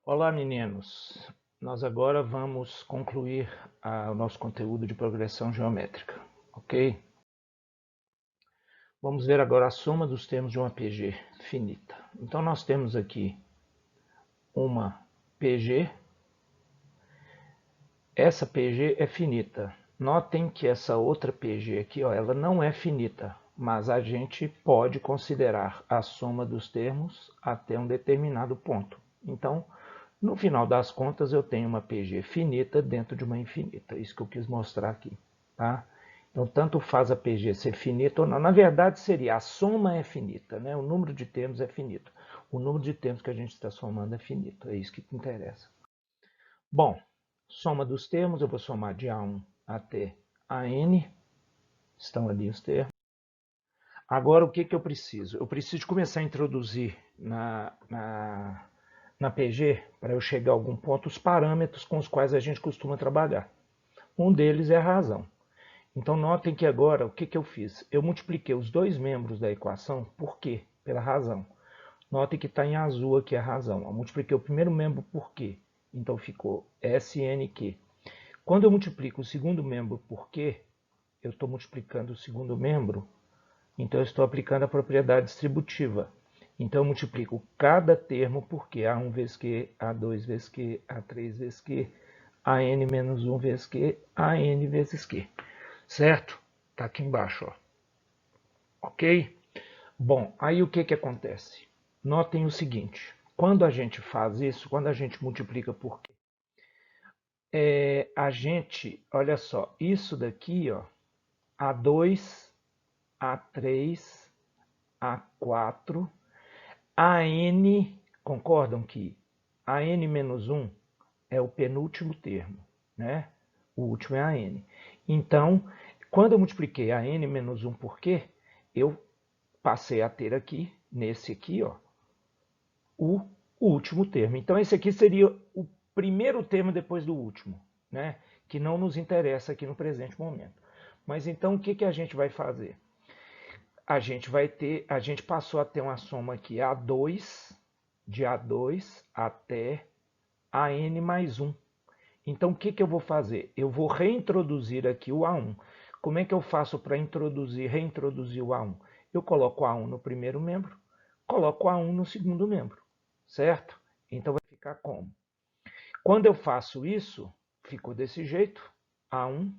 Olá, meninos! Nós agora vamos concluir o nosso conteúdo de progressão geométrica, ok? Vamos ver agora a soma dos termos de uma PG finita. Então, nós temos aqui uma PG. Essa PG é finita. Notem que essa outra PG aqui, ó, ela não é finita, mas a gente pode considerar a soma dos termos até um determinado ponto. Então, no final das contas, eu tenho uma PG finita dentro de uma infinita. Isso que eu quis mostrar aqui, tá? Então, tanto faz a PG ser finita ou não. Na verdade, seria a soma é finita, né? O número de termos é finito. O número de termos que a gente está somando é finito. É isso que interessa. Bom, soma dos termos, eu vou somar de A1 até AN. Estão ali os termos. Agora, o que eu preciso? Eu preciso começar a introduzir na PG, para eu chegar a algum ponto, os parâmetros com os quais a gente costuma trabalhar. Um deles é a razão. Então, notem que agora, o que eu fiz? Eu multipliquei os dois membros da equação, por quê? Pela razão. Notem que está em azul aqui a razão. Eu multipliquei o primeiro membro por quê? Então, ficou SNQ. Quando eu multiplico o segundo membro por quê, eu estou multiplicando o segundo membro, então eu estou aplicando a propriedade distributiva. Então eu multiplico cada termo por Q. A1 vezes Q, A2 vezes Q, A3 vezes Q, AN menos 1 vezes Q, AN vezes Q. Certo? Está aqui embaixo, ó. Ok? Bom, aí o que acontece? Notem o seguinte. Quando a gente faz isso, quando a gente multiplica por Q, a gente, olha só, isso daqui, ó, A2, A3, A4, AN, concordam que AN menos 1 é o penúltimo termo, né? O último é AN. Então, quando eu multipliquei AN menos 1 por Q, eu passei a ter aqui, nesse aqui, ó, o último termo. Então, esse aqui seria o primeiro termo depois do último, né? Que não nos interessa aqui no presente momento. Mas então, o que a gente vai fazer? A gente passou a ter uma soma aqui A2, de A2 até AN mais 1. Então, o que eu vou fazer? Eu vou reintroduzir aqui o A1. Como é que eu faço para reintroduzir o A1? Eu coloco o A1 no primeiro membro, coloco o A1 no segundo membro, certo? Então, vai ficar como? Quando eu faço isso, ficou desse jeito, A1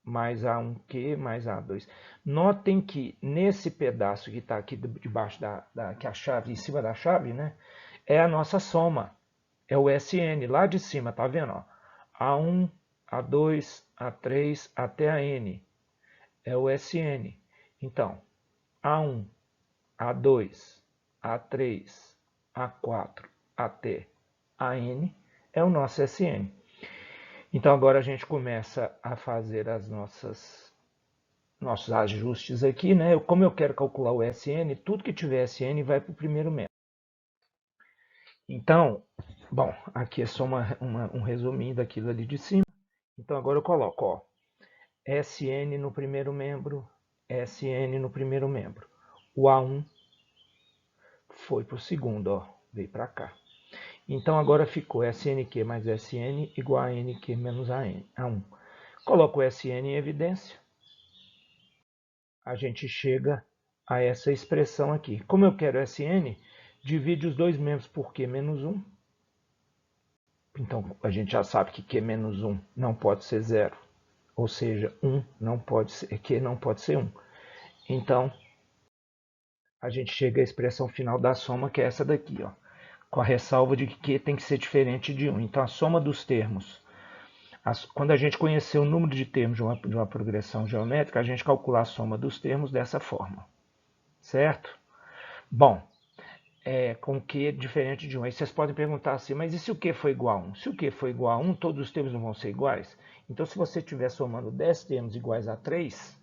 mais A1Q mais A2. Notem que nesse pedaço que está aqui debaixo que a chave, em cima da chave, né, é a nossa soma. É o SN, lá de cima, tá vendo? Ó? A1, A2, A3 até a N. É o SN. Então, A1, A2, A3, A4 até a N é o nosso SN. Então agora a gente começa a fazer nossos ajustes aqui, né? Como eu quero calcular o SN, tudo que tiver SN vai para o primeiro membro. Então, bom, aqui é só um resuminho daquilo ali de cima. Então agora eu coloco, ó, SN no primeiro membro, SN no primeiro membro. O A1 foi para o segundo, ó, veio para cá. Então agora ficou SNQ mais SN igual a NQ menos A1. Coloco o SN em evidência. A gente chega a essa expressão aqui. Como eu quero SN, divide os dois membros por Q menos 1. Então, a gente já sabe que Q menos 1 não pode ser 0. Ou seja, 1 não pode ser, Q não pode ser 1. Então, a gente chega à expressão final da soma, que é essa daqui, ó, com a ressalva de que Q tem que ser diferente de 1. Então, a soma dos termos, quando a gente conhecer o número de termos de uma progressão geométrica, a gente calcula a soma dos termos dessa forma, certo? Bom, com Q diferente de 1. Aí vocês podem perguntar assim, mas e se o Q for igual a 1? Se o Q for igual a 1, todos os termos não vão ser iguais? Então, se você estiver somando 10 termos iguais a 3,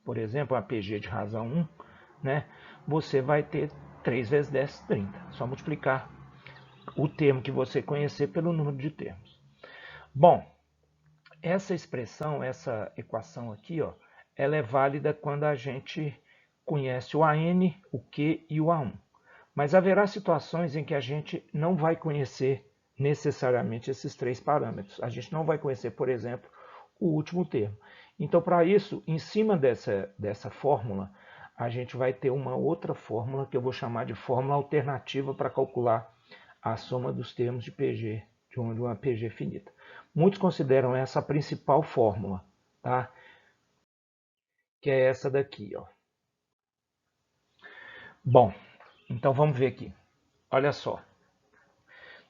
por exemplo, a PG de razão 1, né, você vai ter 3 vezes 10, 30. Só multiplicar o termo que você conhecer pelo número de termos. Bom, essa expressão, essa equação aqui, ó, ela é válida quando a gente conhece o AN, o Q e o A1. Mas haverá situações em que a gente não vai conhecer necessariamente esses 3 parâmetros. A gente não vai conhecer, por exemplo, o último termo. Então, para isso, em cima dessa fórmula, a gente vai ter uma outra fórmula que eu vou chamar de fórmula alternativa para calcular a soma dos termos de PG, de uma PG finita. Muitos consideram essa a principal fórmula, tá? Que é essa daqui, ó. Bom, então vamos ver aqui. Olha só.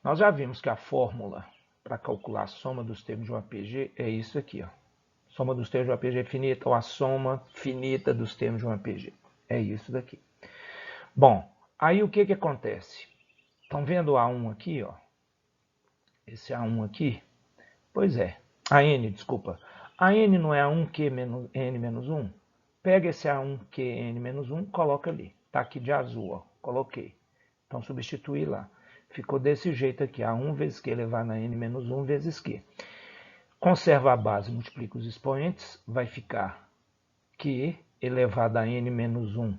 Nós já vimos que a fórmula para calcular a soma dos termos de uma PG é isso aqui, ó. Soma dos termos de uma PG finita ou a soma finita dos termos de uma PG. É isso daqui. Bom, aí o que acontece? Estão vendo o A1 aqui, ó? Esse A1 aqui? Pois é. A N, desculpa. A N não é A1Q menos N menos 1? Pega esse A1Q N menos 1, coloca ali. Tá aqui de azul, ó. Coloquei. Então, substituir lá. Ficou desse jeito aqui. A1 vezes Q elevado a N menos 1 vezes Q. Conserva a base, multiplica os expoentes, vai ficar Q elevado a N menos 1.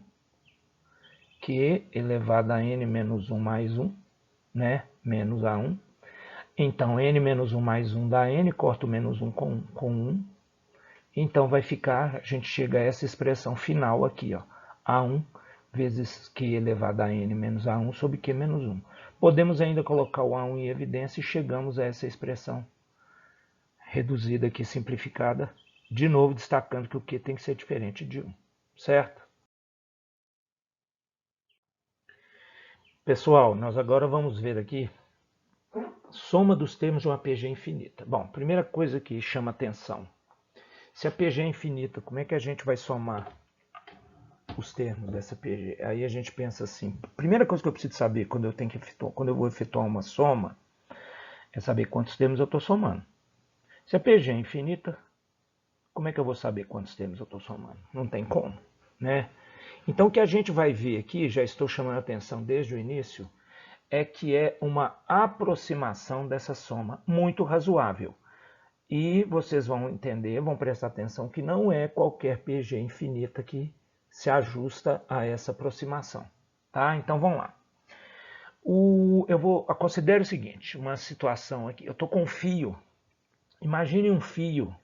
Q elevado a N menos 1 mais 1, né? Menos A1. Então, N menos 1 mais 1 dá N, corta o menos 1 com 1. Então, vai ficar, a gente chega a essa expressão final aqui, ó. A1 vezes Q elevado a N menos A1 sobre Q menos 1. Podemos ainda colocar o A1 em evidência e chegamos a essa expressão reduzida aqui, simplificada, de novo destacando que o Q tem que ser diferente de 1, certo? Pessoal, nós agora vamos ver aqui soma dos termos de uma PG infinita. Bom, primeira coisa que chama atenção, se a PG é infinita, como é que a gente vai somar os termos dessa PG? Aí a gente pensa assim, primeira coisa que eu preciso saber quando eu vou efetuar uma soma, é saber quantos termos eu estou somando. Se a PG é infinita, como é que eu vou saber quantos termos eu estou somando? Não tem como, né? Então o que a gente vai ver aqui, já estou chamando a atenção desde o início, é que é uma aproximação dessa soma muito razoável. E vocês vão entender, vão prestar atenção que não é qualquer PG infinita que se ajusta a essa aproximação. Tá? Então vamos lá. Considere o seguinte, uma situação aqui. Eu estou com um fio. Imagine um fio,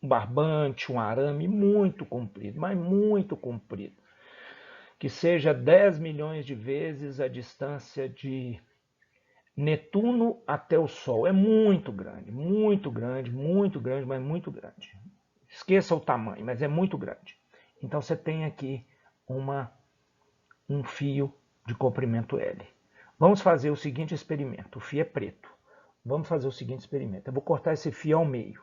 um barbante, um arame muito comprido, mas muito comprido. Que seja 10 milhões de vezes a distância de Netuno até o Sol. É muito grande, mas muito grande. Esqueça o tamanho, mas é muito grande. Então você tem aqui um fio de comprimento L. Vamos fazer o seguinte experimento. O fio é preto. Vamos fazer o seguinte experimento. Eu vou cortar esse fio ao meio.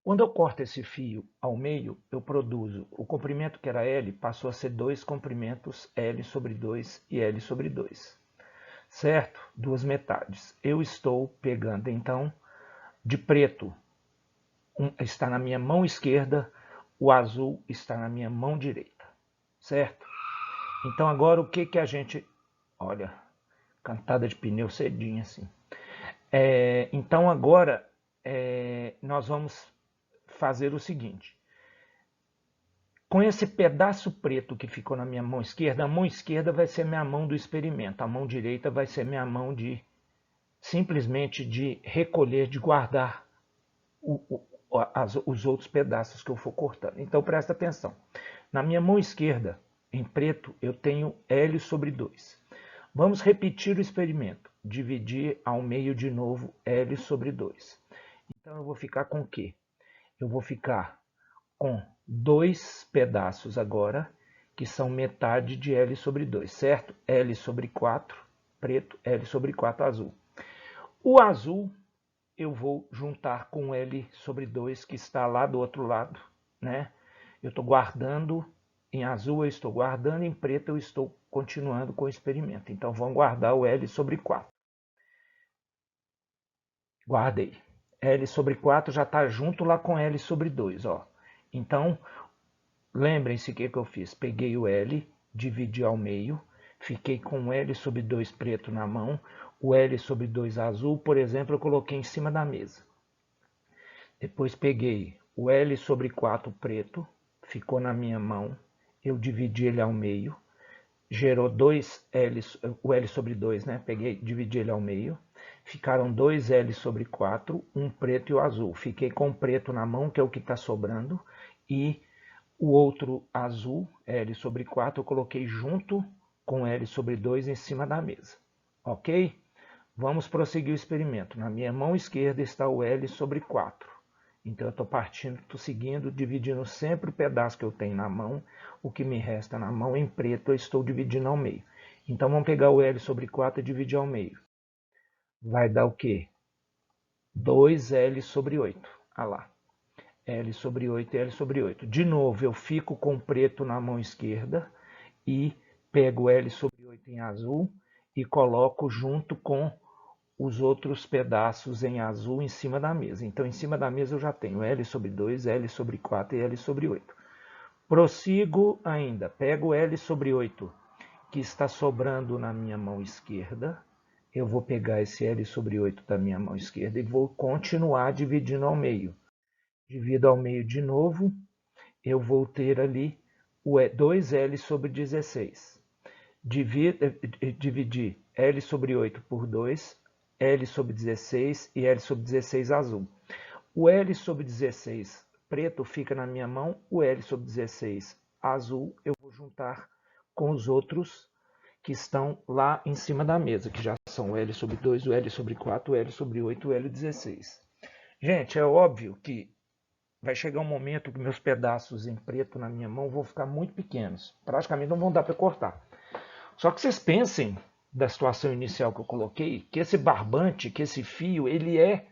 Quando eu corto esse fio ao meio, eu produzo o comprimento que era L, passou a ser 2 comprimentos L sobre 2 e L sobre 2. Certo? Duas metades. Eu estou pegando, então, de preto, está na minha mão esquerda, o azul está na minha mão direita. Certo? Então, agora o que a gente... Olha, cantada de pneu cedinho assim. Então, agora, nós vamos fazer o seguinte. Com esse pedaço preto que ficou na minha mão esquerda, a mão esquerda vai ser minha mão do experimento, a mão direita vai ser minha mão de simplesmente de recolher, de guardar os outros pedaços que eu for cortando. Então presta atenção. Na minha mão esquerda, em preto, eu tenho L sobre 2. Vamos repetir o experimento. Dividir ao meio de novo L sobre 2. Então eu vou ficar com o quê? Eu vou ficar com 2 pedaços agora, que são metade de L sobre 2, certo? L sobre 4 preto, L sobre 4 azul. O azul eu vou juntar com L sobre 2, que está lá do outro lado, né? Eu estou guardando, em azul eu estou guardando, em preto eu estou continuando com o experimento. Então vamos guardar o L sobre 4. Guardei. L sobre 4 já está junto lá com L sobre 2, ó. Então, lembrem-se o que eu fiz. Peguei o L, dividi ao meio, fiquei com o L sobre 2 preto na mão, o L sobre 2 azul, por exemplo, eu coloquei em cima da mesa. Depois peguei o L sobre 4 preto, ficou na minha mão, eu dividi ele ao meio, gerou 2L, o L sobre 2, né? Peguei, dividi ele ao meio. Ficaram 2L sobre 4, um preto e o azul. Fiquei com o preto na mão, que é o que está sobrando, e o outro azul, L sobre 4, eu coloquei junto com L sobre 2 em cima da mesa. Ok? Vamos prosseguir o experimento. Na minha mão esquerda está o L sobre 4. Então eu estou partindo, estou seguindo, dividindo sempre o pedaço que eu tenho na mão, o que me resta na mão em preto eu estou dividindo ao meio. Então vamos pegar o L sobre 4 e dividir ao meio. Vai dar o quê? 2L sobre 8. Ah lá. L sobre 8 e L sobre 8. De novo, eu fico com o preto na mão esquerda e pego L sobre 8 em azul e coloco junto com os outros pedaços em azul em cima da mesa. Então, em cima da mesa eu já tenho L sobre 2, L sobre 4 e L sobre 8. Prossigo ainda. Pego L sobre 8, que está sobrando na minha mão esquerda. Eu vou pegar esse L sobre 8 da minha mão esquerda e vou continuar dividindo ao meio. Divido ao meio de novo, eu vou ter ali o 2L sobre 16. Dividir L sobre 8 por 2, L sobre 16 e L sobre 16 azul. O L sobre 16 preto fica na minha mão, o L sobre 16 azul eu vou juntar com os outros que estão lá em cima da mesa, que já são o L sobre 2, o L sobre 4, o L sobre 8 e o L 16. Gente, é óbvio que vai chegar um momento que meus pedaços em preto na minha mão vão ficar muito pequenos. Praticamente não vão dar para cortar. Só que vocês pensem da situação inicial que eu coloquei, que esse barbante, que esse fio, ele é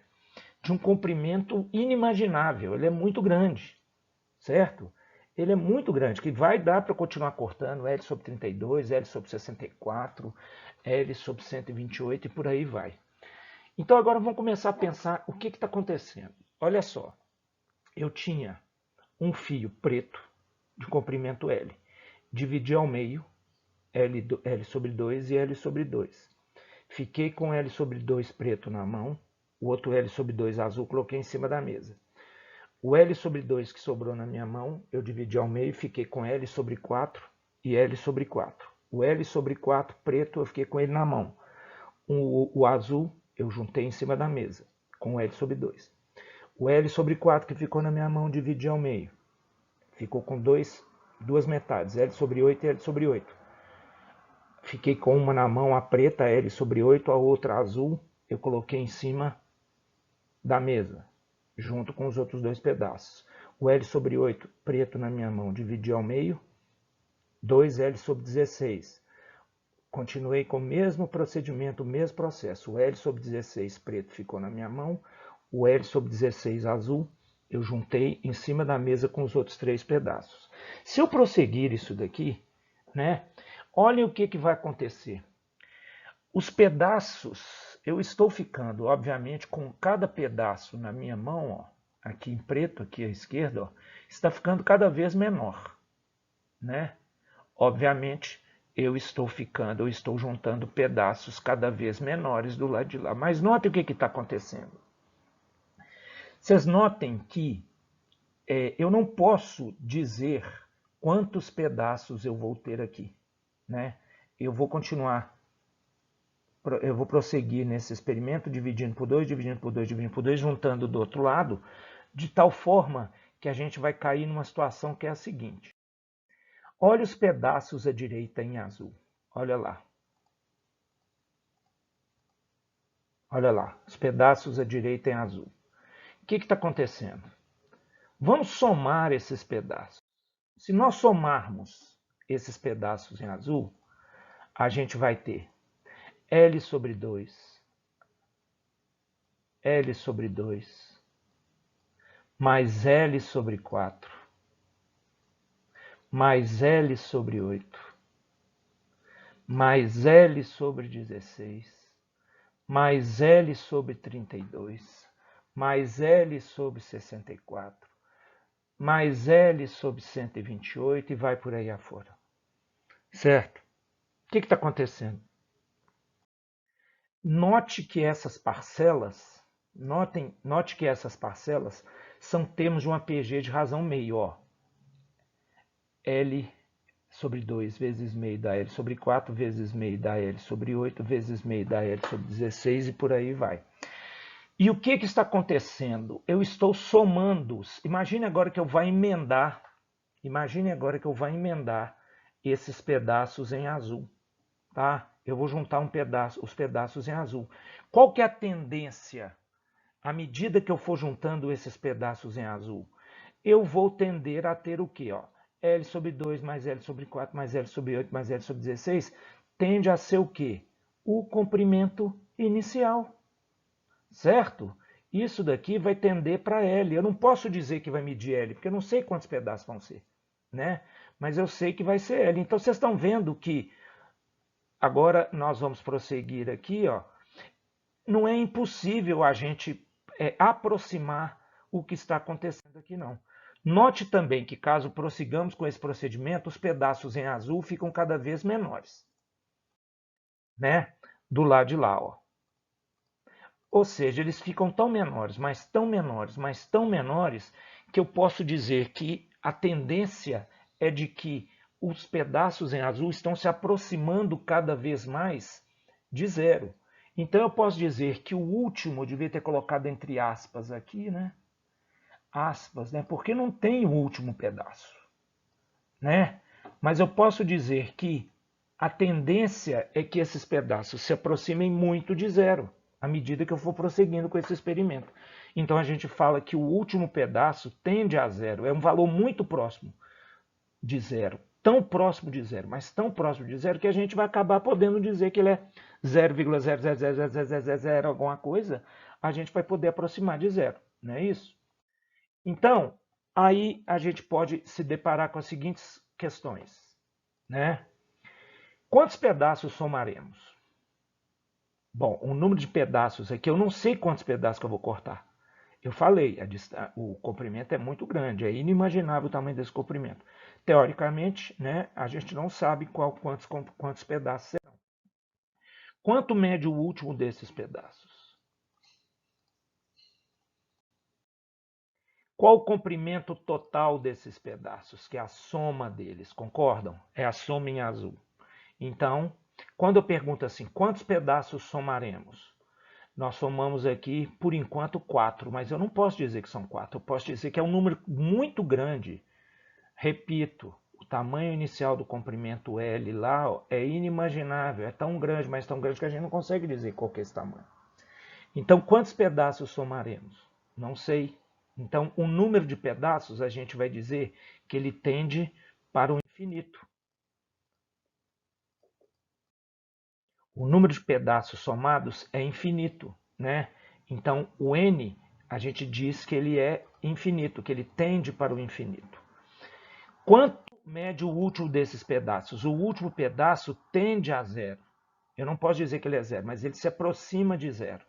de um comprimento inimaginável. Ele é muito grande, certo? Ele é muito grande, que vai dar para continuar cortando L sobre 32, L sobre 64, L sobre 128 e por aí vai. Então agora vamos começar a pensar o que está acontecendo. Olha só, eu tinha um fio preto de comprimento L. Dividi ao meio, L sobre 2 e L sobre 2. Fiquei com L sobre 2 preto na mão, o outro L sobre 2 azul coloquei em cima da mesa. O L sobre 2 que sobrou na minha mão, eu dividi ao meio, fiquei com L sobre 4 e L sobre 4. O L sobre 4 preto, eu fiquei com ele na mão. O azul, eu juntei em cima da mesa, com o L sobre 2. O L sobre 4 que ficou na minha mão, dividi ao meio. Ficou com duas metades, L sobre 8 e L sobre 8. Fiquei com uma na mão, a preta, L sobre 8, a outra azul, eu coloquei em cima da mesa, junto com os outros dois pedaços. O L sobre 8, preto na minha mão, dividi ao meio, 2L sobre 16. Continuei com o mesmo procedimento, o mesmo processo. O L sobre 16 preto ficou na minha mão, o L sobre 16 azul, eu juntei em cima da mesa com os outros três pedaços. Se eu prosseguir isso daqui, né, olhem o que vai acontecer. Os pedaços, eu estou ficando, obviamente, com cada pedaço na minha mão, ó, aqui em preto, aqui à esquerda, ó, está ficando cada vez menor, né? Obviamente, eu estou juntando pedaços cada vez menores do lado de lá. Mas notem o que está acontecendo. Vocês notem que eu não posso dizer quantos pedaços eu vou ter aqui, né? Eu vou prosseguir nesse experimento, dividindo por 2, dividindo por 2, dividindo por 2, juntando do outro lado, de tal forma que a gente vai cair numa situação que é a seguinte. Olha os pedaços à direita em azul. Olha lá. Olha lá, os pedaços à direita em azul. O que está acontecendo? Vamos somar esses pedaços. Se nós somarmos esses pedaços em azul, a gente vai ter L sobre 2, L sobre 2, mais L sobre 4, mais L sobre 8, mais L sobre 16, mais L sobre 32, mais L sobre 64, mais L sobre 128 e vai por aí afora. Certo? O que está acontecendo? Note que essas parcelas, note que essas parcelas são termos de uma PG de razão meio, ó. L sobre 2 vezes meio dá L sobre 4 vezes meio dá L sobre 8 vezes meio dá L sobre 16 e por aí vai. E o que está acontecendo? Eu estou somando. Imagine agora que eu vou emendar. Imagine agora que eu vou emendar esses pedaços em azul. Tá? Eu vou juntar os pedaços em azul. Qual que é a tendência? À medida que eu for juntando esses pedaços em azul, eu vou tender a ter o quê? Ó? L sobre 2 mais L sobre 4 mais L sobre 8 mais L sobre 16 tende a ser o quê? O comprimento inicial. Certo? Isso daqui vai tender para L. Eu não posso dizer que vai medir L, porque eu não sei quantos pedaços vão ser, né? Mas eu sei que vai ser L. Então vocês estão vendo que agora nós vamos prosseguir aqui, ó. Não é impossível a gente aproximar o que está acontecendo aqui, não. Note também que caso prossigamos com esse procedimento, os pedaços em azul ficam cada vez menores, né? Do lado de lá, ó. Ou seja, eles ficam tão menores, mas tão menores, mas tão menores, que eu posso dizer que a tendência é de que os pedaços em azul estão se aproximando cada vez mais de zero. Então eu posso dizer que o último, eu devia ter colocado entre aspas aqui, né? Aspas, né? Porque não tem o último pedaço, né? Mas eu posso dizer que a tendência é que esses pedaços se aproximem muito de zero, à medida que eu for prosseguindo com esse experimento. Então a gente fala que o último pedaço tende a zero, é um valor muito próximo de zero, tão próximo de zero, mas tão próximo de zero que a gente vai acabar podendo dizer que ele é 0,0000000 alguma coisa, a gente vai poder aproximar de zero, não é isso? Então, aí a gente pode se deparar com as seguintes questões, né? Quantos pedaços somaremos? Bom, o número de pedaços aqui, eu não sei quantos pedaços que eu vou cortar. Eu falei, o comprimento é muito grande, é inimaginável o tamanho desse comprimento. Teoricamente, né, a gente não sabe quantos pedaços serão. Quanto mede o último desses pedaços? Qual o comprimento total desses pedaços, que é a soma deles, concordam? É a soma em azul. Então, quando eu pergunto assim, quantos pedaços somaremos? Nós somamos aqui, por enquanto, 4, mas eu não posso dizer que são 4, eu posso dizer que é um número muito grande. Repito, o tamanho inicial do comprimento L lá ó, é inimaginável, é tão grande, mas tão grande que a gente não consegue dizer qual que é esse tamanho. Então, quantos pedaços somaremos? Não sei. Então, o número de pedaços, a gente vai dizer que ele tende para o infinito. O número de pedaços somados é infinito, né? Então, o n, a gente diz que ele é infinito, que ele tende para o infinito. Quanto mede o último desses pedaços? O último pedaço tende a zero. Eu não posso dizer que ele é zero, mas ele se aproxima de zero,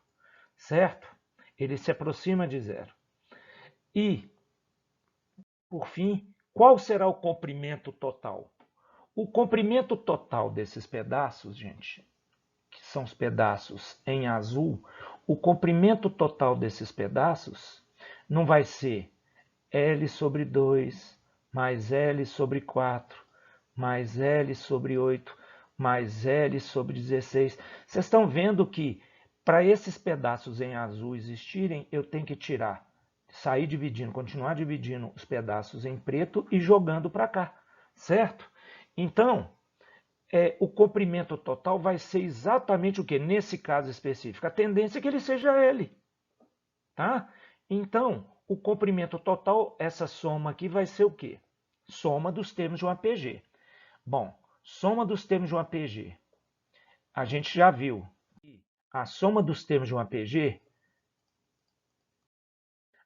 certo? Ele se aproxima de zero. E, por fim, qual será o comprimento total? O comprimento total desses pedaços, gente, que são os pedaços em azul, o comprimento total desses pedaços não vai ser L sobre 2 mais L sobre 4 mais L sobre 8 mais L sobre 16. Vocês estão vendo que para esses pedaços em azul existirem, eu tenho que tirar, sair dividindo, continuar dividindo os pedaços em preto e jogando para cá, certo? Então, o comprimento total vai ser exatamente o que? Nesse caso específico, a tendência é que ele seja L. Tá? Então, o comprimento total, essa soma aqui vai ser o quê? Soma dos termos de um APG. Bom, soma dos termos de um APG. A gente já viu que a soma dos termos de um APG,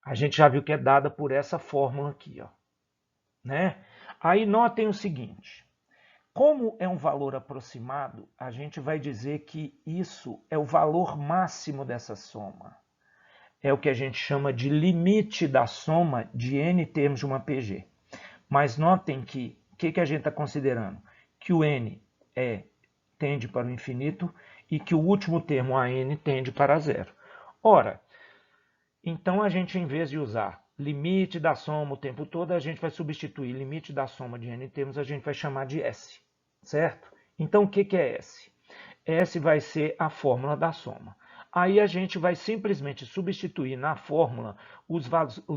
a gente já viu que é dada por essa fórmula aqui, ó, né? Aí notem o seguinte, como é um valor aproximado, a gente vai dizer que isso é o valor máximo dessa soma. É o que a gente chama de limite da soma de n termos de uma PG. Mas notem que o que a gente está considerando? Que o n tende para o infinito e que o último termo, a n, tende para zero. Ora, então a gente, em vez de usar limite da soma o tempo todo, a gente vai substituir limite da soma de n termos, a gente vai chamar de S, certo? Então, o que é S? S vai ser a fórmula da soma. Aí a gente vai simplesmente substituir na fórmula os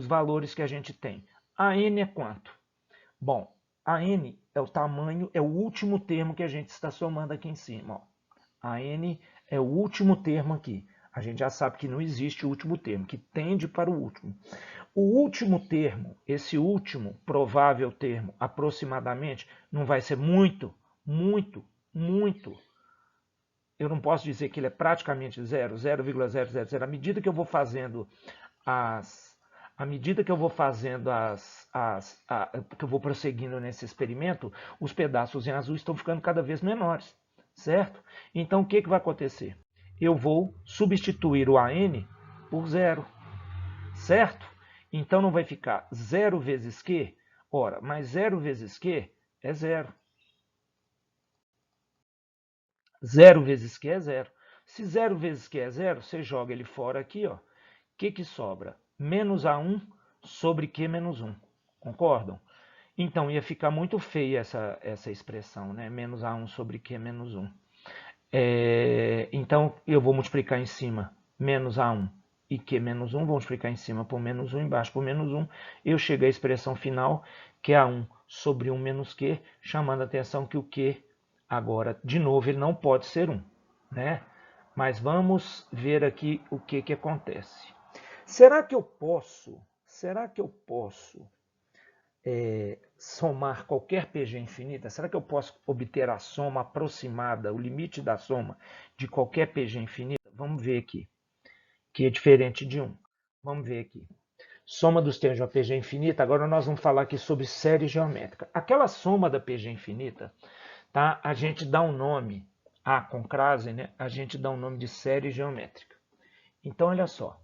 valores que a gente tem. A n é quanto? Bom, a n é o tamanho, é o último termo que a gente está somando aqui em cima. Ó. A n é o último termo aqui. A gente já sabe que não existe o último termo, que tende para o último. O último termo, esse último provável termo, aproximadamente, não vai ser muito. Eu não posso dizer que ele é praticamente zero, 0,000. À medida que eu vou fazendo que eu vou prosseguindo nesse experimento, os pedaços em azul estão ficando cada vez menores, certo? Então, o que vai acontecer? Eu vou substituir o AN por zero, certo? Então, não vai ficar 0 vezes Q? Ora, mas 0 vezes Q é zero. 0 vezes Q é zero. Se 0 vezes Q é zero, você joga ele fora aqui, ó. O que sobra? Menos A1 sobre Q menos 1. Concordam? Então, ia ficar muito feia essa expressão, né? Menos A1 sobre Q menos 1. Então, eu vou multiplicar em cima menos A1 e Q menos 1. Vou multiplicar em cima por menos 1, embaixo por menos 1. Eu chego à expressão final, que é A1 sobre 1 menos Q, chamando a atenção que o Q, agora, de novo, ele não pode ser 1, né? Mas vamos ver aqui o que acontece. Será que eu posso somar qualquer PG infinita? Será que eu posso obter a soma aproximada, o limite da soma de qualquer PG infinita? Vamos ver aqui, que é diferente de 1. Vamos ver aqui. Soma dos termos de uma PG infinita. Agora nós vamos falar aqui sobre série geométrica. Aquela soma da PG infinita, tá? A gente dá um nome, com crase, né? A gente dá um nome de série geométrica. Então, olha só.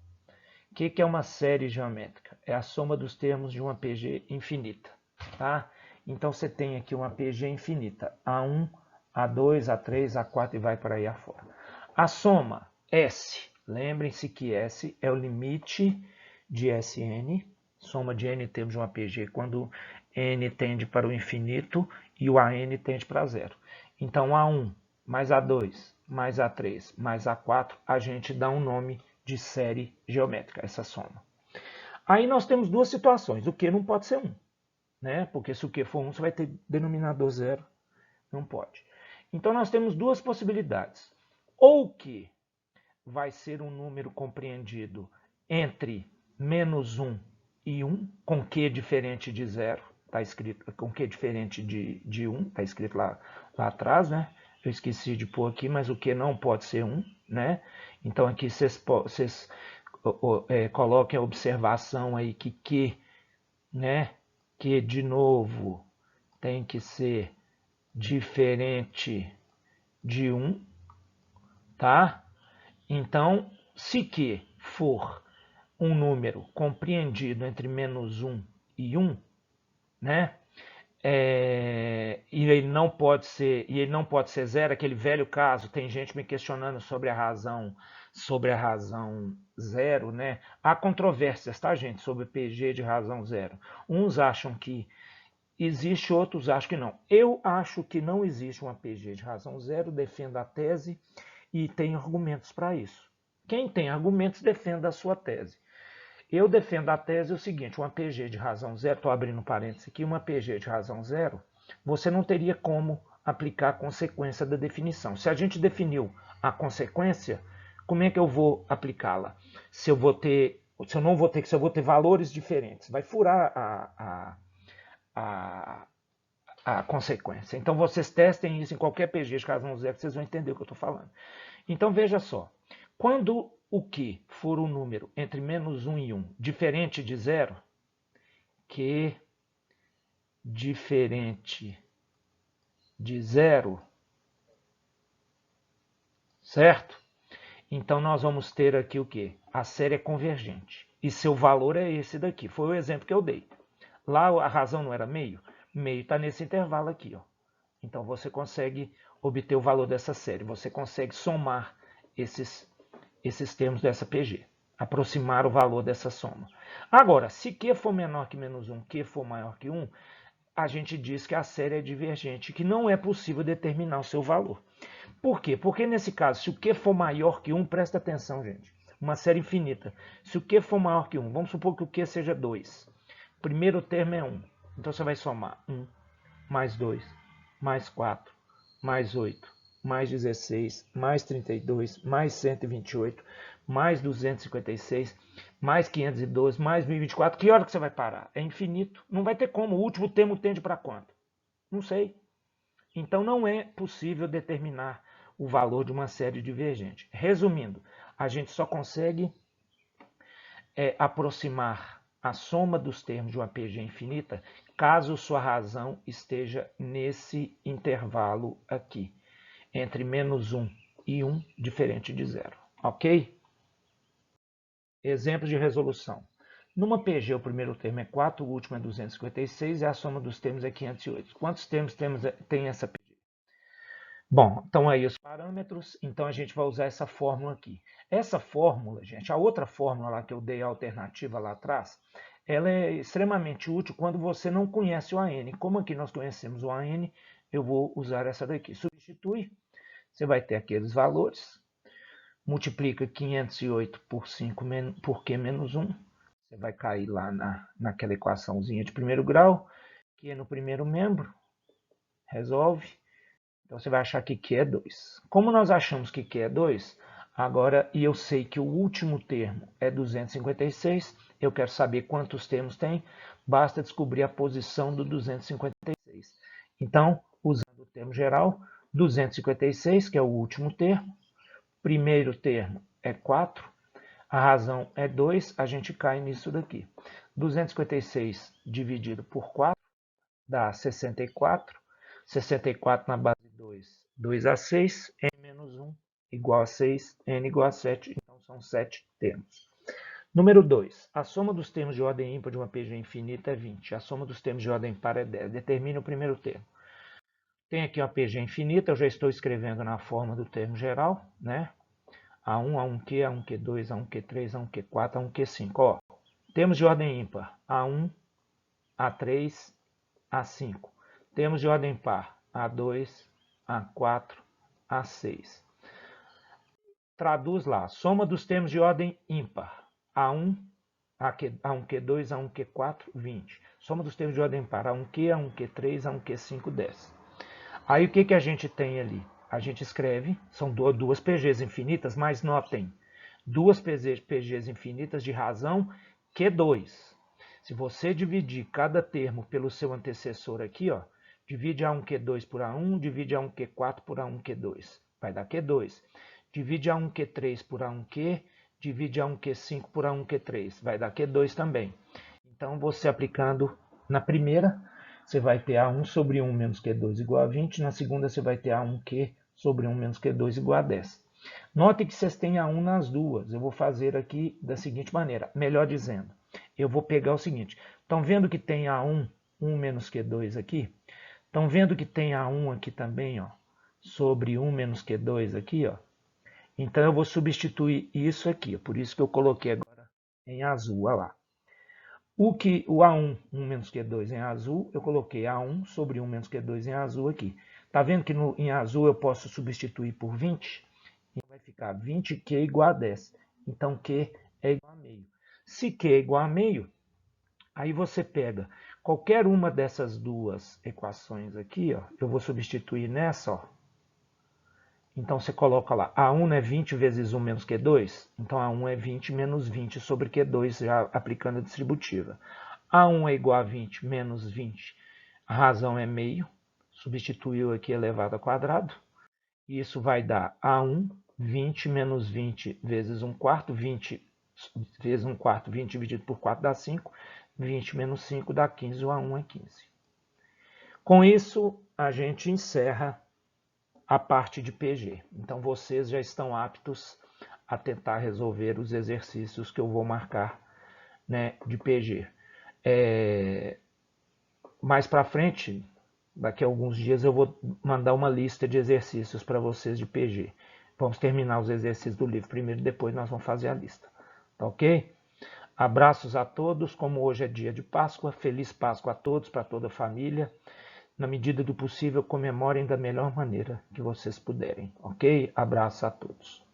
O que é uma série geométrica? É a soma dos termos de uma PG infinita, tá? Então, você tem aqui uma PG infinita, A1, A2, A3, A4 e vai para aí afora. A soma S, lembrem-se que S é o limite de Sn, soma de n termos de uma PG, quando n tende para o infinito e o AN tende para zero. Então, A1 mais A2 mais A3 mais A4, a gente dá um nome de série geométrica, essa soma. Aí nós temos duas situações. O Q não pode ser 1, né? Porque se o Q for 1, você vai ter denominador zero. Não pode. Então nós temos duas possibilidades. Ou que vai ser um número compreendido entre menos 1 e 1, com Q diferente de zero. Está escrito com Q diferente de 1, está escrito lá atrás, né? Eu esqueci de pôr aqui, mas o Q não pode ser 1, né? Então aqui vocês coloquem a observação aí que Q, né? Que de novo tem que ser diferente de 1, tá? Então, se Q for um número compreendido entre menos 1 e 1, né? E ele não pode ser zero, aquele velho caso, tem gente me questionando sobre a razão zero, né? Há controvérsias, tá, gente, sobre PG de razão zero. Uns acham que existe, outros acham que não. Eu acho que não existe uma PG de razão zero, defendo a tese e tenho argumentos para isso. Quem tem argumentos, defenda a sua tese. Eu defendo a tese o seguinte, uma PG de razão zero, estou abrindo parênteses aqui, uma PG de razão zero, você não teria como aplicar a consequência da definição. Se a gente definiu a consequência, como é que eu vou aplicá-la? Se eu vou ter valores diferentes, vai furar a consequência. Então vocês testem isso em qualquer PG de razão zero, vocês vão entender o que eu estou falando. Então veja só, quando o Q for um número entre menos 1 e 1 diferente de zero, Q diferente de zero, certo? Então nós vamos ter aqui o quê? A série é convergente. E seu valor é esse daqui. Foi o exemplo que eu dei. Lá a razão não era meio? Meio está nesse intervalo aqui, ó. Então você consegue obter o valor dessa série. Você consegue somar esses termos dessa PG. aproximar o valor dessa soma. Agora, se Q for menor que menos 1, Q for maior que 1, a gente diz que a série é divergente, que não é possível determinar o seu valor. Por quê? Porque nesse caso, se o Q for maior que 1, presta atenção, gente, uma série infinita. Se o Q for maior que 1, vamos supor que o Q seja 2. O primeiro termo é 1. Então você vai somar 1 mais 2, mais 4, mais 8, mais 16, mais 32, mais 128, mais 256, mais 512, mais 1024. Que hora que você vai parar? É infinito. Não vai ter como. O último termo tende para quanto? Não sei. Então não é possível determinar o valor de uma série divergente. Resumindo, a gente só consegue aproximar a soma dos termos de uma PG infinita caso sua razão esteja nesse intervalo aqui, entre menos 1 e 1, diferente de zero. Ok? Exemplo de resolução. Numa PG, o primeiro termo é 4, o último é 256 e a soma dos termos é 508. Quantos termos tem essa PG? Bom, então aí os parâmetros, então a gente vai usar essa fórmula aqui. Essa fórmula, gente, a outra fórmula lá que eu dei a alternativa lá atrás, ela é extremamente útil quando você não conhece o AN. Como aqui nós conhecemos o AN, eu vou usar essa daqui. Substitui, você vai ter aqueles valores, multiplica 508 por 5 por Q menos 1, você vai cair lá naquela equaçãozinha de primeiro grau, que é no primeiro membro, resolve. Então você vai achar que Q é 2. Como nós achamos que Q é 2, agora, e eu sei que o último termo é 256, eu quero saber quantos termos tem, basta descobrir a posição do 256. Então, usando o termo geral, 256, que é o último termo, primeiro termo é 4, a razão é 2, a gente cai nisso daqui. 256 dividido por 4 dá 64. 64 na base de 2, 2 a 6, n menos 1 igual a 6, n igual a 7, então são 7 termos. Número 2, a soma dos termos de ordem ímpar de uma PG infinita é 20, a soma dos termos de ordem par é 10. Determine o primeiro termo. Tem aqui uma PG infinita, eu já estou escrevendo na forma do termo geral, né? A1, A1Q, A1Q2, A1Q3, A1Q4, A1Q5. Ó, termos de ordem ímpar, A1, A3, A5. Termos de ordem par, A2, A4, A6. Traduz lá, soma dos termos de ordem ímpar, A1, A1Q2, A1Q4, 20. Soma dos termos de ordem par, A1Q, A1Q3, A1Q5, 10. Aí o que a gente tem ali? A gente escreve, são duas PGs infinitas, mas notem, duas PGs infinitas de razão Q2. Se você dividir cada termo pelo seu antecessor aqui, ó, divide A1Q2 por A1, divide A1Q4 por A1Q2, vai dar Q2. Divide A1Q3 por A1Q, divide A1Q5 por A1Q3, vai dar Q2 também. Então, você aplicando na primeira, você vai ter A1 sobre 1 menos Q2 igual a 20, na segunda você vai ter A1Q sobre 1 menos Q2 igual a 10. Note que vocês têm A1 nas duas, eu vou fazer aqui da seguinte maneira, melhor dizendo, eu vou pegar o seguinte, estão vendo que tem A1, 1 menos Q2 aqui? Estão vendo que tem A1 aqui também, ó, sobre 1 menos Q2 aqui, ó? Então eu vou substituir isso aqui, por isso que eu coloquei agora em azul, olha lá. O A1, 1 menos Q2 em azul, eu coloquei A1 sobre 1 menos Q2 em azul aqui. Tá vendo que em azul eu posso substituir por 20? E vai ficar 20Q igual a 10. Então Q é igual a meio. Se Q é igual a meio, aí você pega qualquer uma dessas duas equações aqui, ó, eu vou substituir nessa, ó. Então você coloca lá, A1 é 20 vezes 1 menos Q2, então A1 é 20 menos 20 sobre Q2, já aplicando a distributiva. A1 é igual a 20 menos 20, a razão é meio, substituiu aqui elevado ao quadrado, e isso vai dar A1, 20 menos 20 vezes 1 quarto, 20 vezes 1 quarto, 20 dividido por 4 dá 5, 20 menos 5 dá 15, o A1 é 15. Com isso, a gente encerra a parte de PG. Então, vocês já estão aptos a tentar resolver os exercícios que eu vou marcar, né, de PG. Mais para frente, daqui a alguns dias, eu vou mandar uma lista de exercícios para vocês de PG. Vamos terminar os exercícios do livro primeiro, depois nós vamos fazer a lista. tá ok? Abraços a todos, como hoje é dia de Páscoa, feliz Páscoa a todos, para toda a família. Na medida do possível, comemorem da melhor maneira que vocês puderem, ok? Abraço a todos.